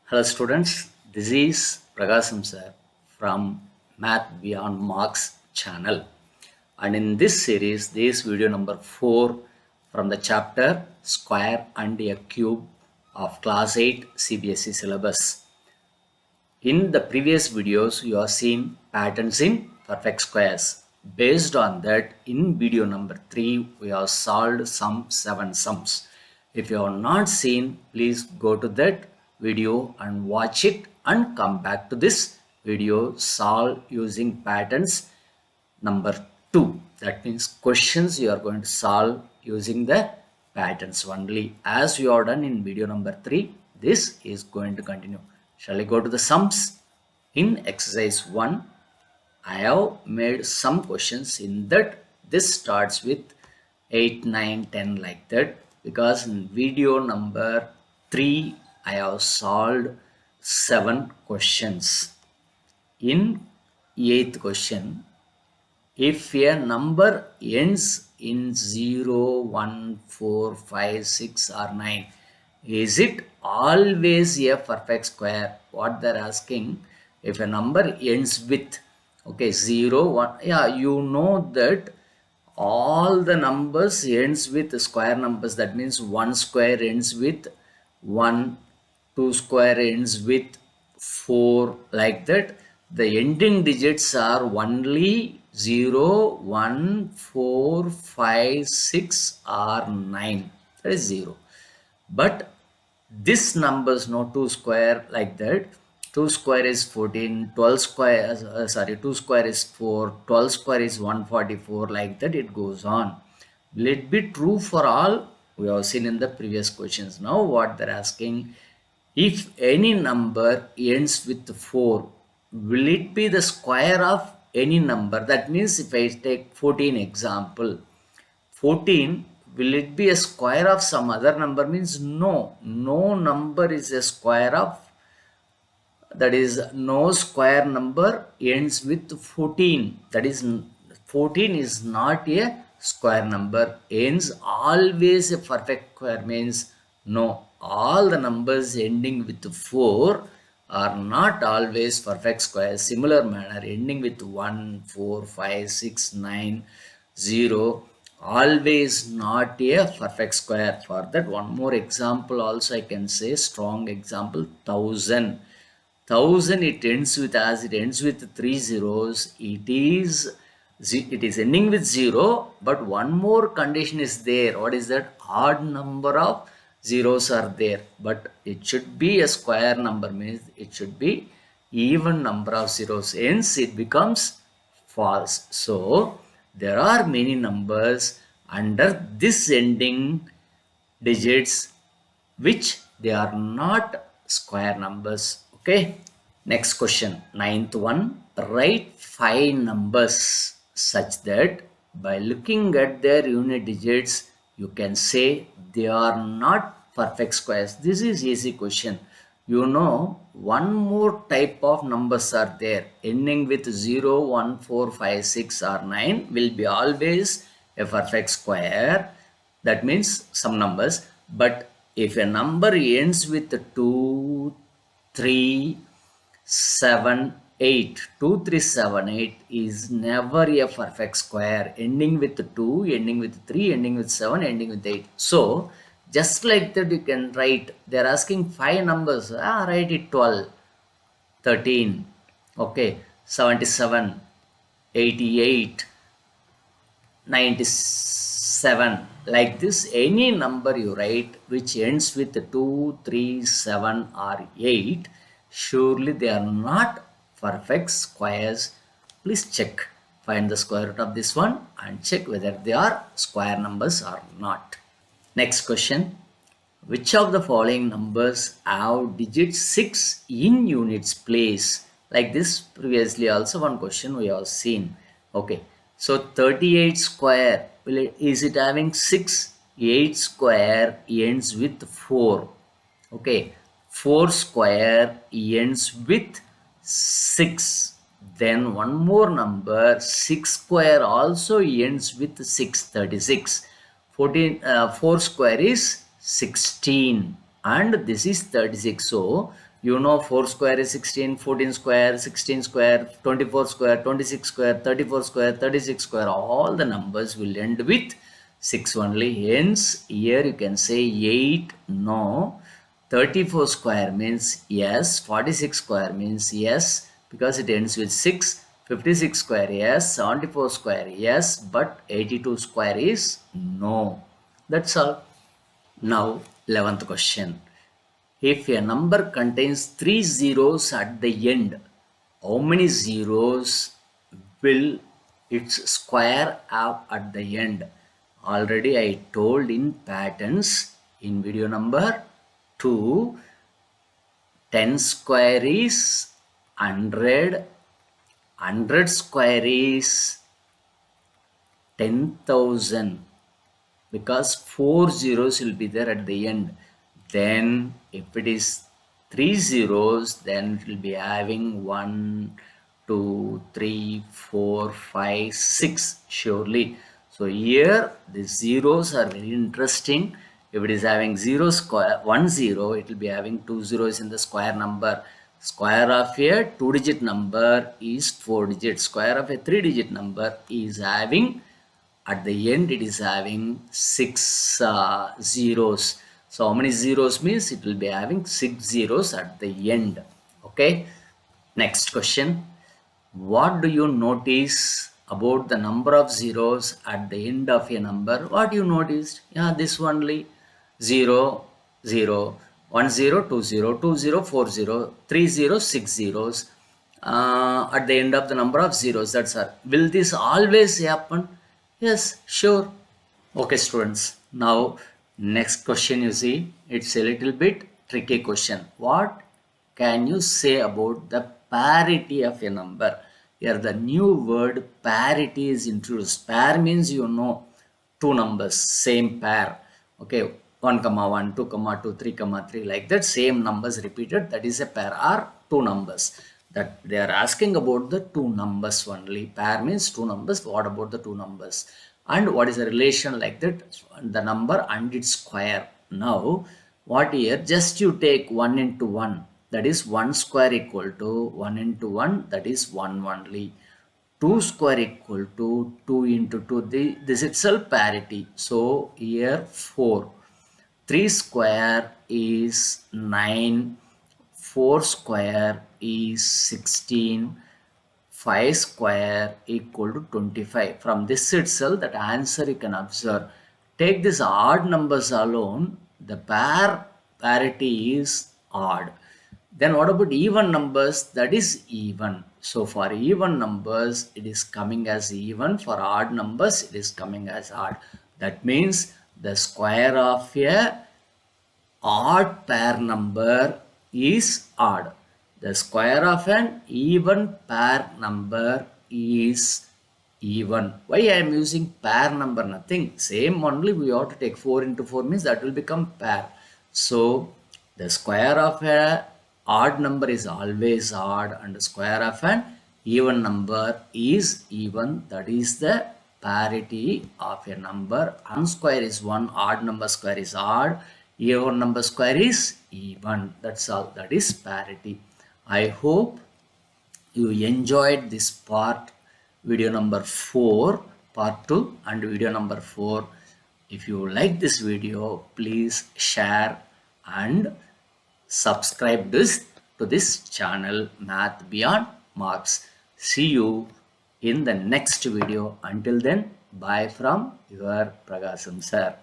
Hello students, this is Prakasham sir from Math Beyond Marks channel, and in this series, this video number 4 from the chapter Square and a Cube of Class 8 CBSE Syllabus. In the previous videos, you have seen patterns in perfect squares. Based on that, in video number 3, we have solved some 7 sums. If you have not seen, please go to that video and watch it and come back to this video, solve using patterns number 2. That means questions you are going to solve using the patterns only. As you have done in video number 3, this is going to continue. Shall I go to the sums? In exercise 1, I have made some questions in that. This starts with 8, 9, 10 like that, because in video number 3, I have solved 7 questions. In 8th question, if a number ends in 0, 1, 4, 5, 6 or 9, is it always a perfect square? What they're asking, if a number ends with 0, 1, yeah, you know that all the numbers ends with square numbers. That means 1 square ends with 1, 2 square ends with 4, like that. The ending digits are only 0, 1, 4, 5, 6 or 9. That is 0. But this numbers, no 2 square like that. 2 square is 14, 12 square, 2 square is 4, 12 square is 144, like that it goes on. Will it be true for all? We have seen in the previous questions. Now what they're asking, if any number ends with 4, will it be the square of any number? That means if I take 14 example, 14, will it be a square of some other number? Means no number is a square of, that is, no square number ends with 14. That is, 14 is not a square number. Ends always a perfect square means no, all the numbers ending with 4 are not always perfect squares. Similar manner, ending with 1, 4, 5, 6, 9, 0, always not a perfect square. For that, one more example also I can say, strong example, 1000. 1000, it ends with, as it ends with 3 zeros, it is ending with 0, but one more condition is there. What is that? Odd number of zeros are there, but it should be a square number, means it should be even number of zeros, hence it becomes false. So there are many numbers under this ending digits which they are not square numbers. Okay, next question, 9th one. Write 5 numbers such that by looking at their unit digits you can say they are not perfect squares. This is easy question. You know, one more type of numbers are there ending with 0, 1, 4, 5, 6 or 9 will be always a perfect square. That means some numbers. But if a number ends with 2, 3, 7, 8, 2, 3, 7, 8 is never a perfect square. Ending with 2, ending with 3, ending with 7, ending with 8. So just like that you can write, they're asking 5 numbers. Write it 12, 13, okay, 77, 88, 97, like this. Any number you write which ends with 2, 3, 7 or 8, surely they are not perfect squares. Please check, find the square root of this one and check whether they are square numbers or not. Next question, which of the following numbers have digit 6 in units place? Like this, previously also one question we have seen. Okay, so 38 square, is it having 6? 8 square ends with 4. Okay, 4 square ends with 6. Then one more number, 6 square also ends with 6, 36. 4 square is 16. and this is 36. So you know 4 square is 16, 14 square, 16 square, 24 square, 26 square, 34 square, 36 square. All the numbers will end with 6 only. Hence here you can say 8 no. 34 square means yes, 46 square means yes, because it ends with 6. 56 square yes, 74 square yes, but 82 square is no. That's all. Now 11th question. If a number contains 3 zeros at the end, how many zeros will its square have at the end? Already I told in patterns in video number 2, 10 square is 100, 100 square is 10,000, because 4 zeros will be there at the end. Then if it is 3 zeros, then it will be having 1, 2, 3, 4, 5, 6 surely. So here the zeros are very interesting. If it is having 0 square 1 0, it will be having 2 zeros in the square number. Square of a 2-digit number is 4 digits. Square of a 3-digit number is having, at the end it is having 6 zeros. So how many zeros means it will be having 6 zeros at the end. Okay. Next question. What do you notice about the number of zeros at the end of a number? What you noticed? Yeah, this only. 0, 0, 1 0, 2 0, 2 0, 4 0, 3 0, 6 zeros. At the end of the number of zeros. That's all. Will this always happen? Yes, sure. Okay, students. Now, next question you see, it's a little bit tricky question. What can you say about the parity of a number? Here, the new word parity is introduced. Pair means you know two numbers, same pair. Okay, 1 comma 1, 2 comma 2, 3 comma 3, like that, same numbers repeated. That is a pair, or two numbers. That they are asking about the two numbers only. Pair means two numbers. What about the two numbers? And what is the relation like that? The number and its square. Now, what here? Just you take 1 into 1. That is 1 square equal to 1 into 1. That is 1 only. 2 square equal to 2 into 2. This itself parity. So, here 4. 3 square is 9. 4 square is 16. 5 square equal to 25. From this itself, that answer you can observe. Take this odd numbers alone, the parity is odd. Then what about even numbers? That is even. So for even numbers, it is coming as even. For odd numbers, it is coming as odd. That means the square of a odd pair number is odd. The square of an even pair number is even. Why I am using pair number? Nothing. Same only we ought to take 4 into 4 means that will become pair. So the square of a odd number is always odd, and the square of an even number is even. That is the parity of a number. 1 square is 1, odd number square is odd, even number square is even. That's all. That is parity. I hope you enjoyed this part, video number 4, part 2 and video number 4. If you like this video, please share and subscribe to this channel, Math Beyond Marks. See you in the next video. Until then, bye from your Pragasam sir.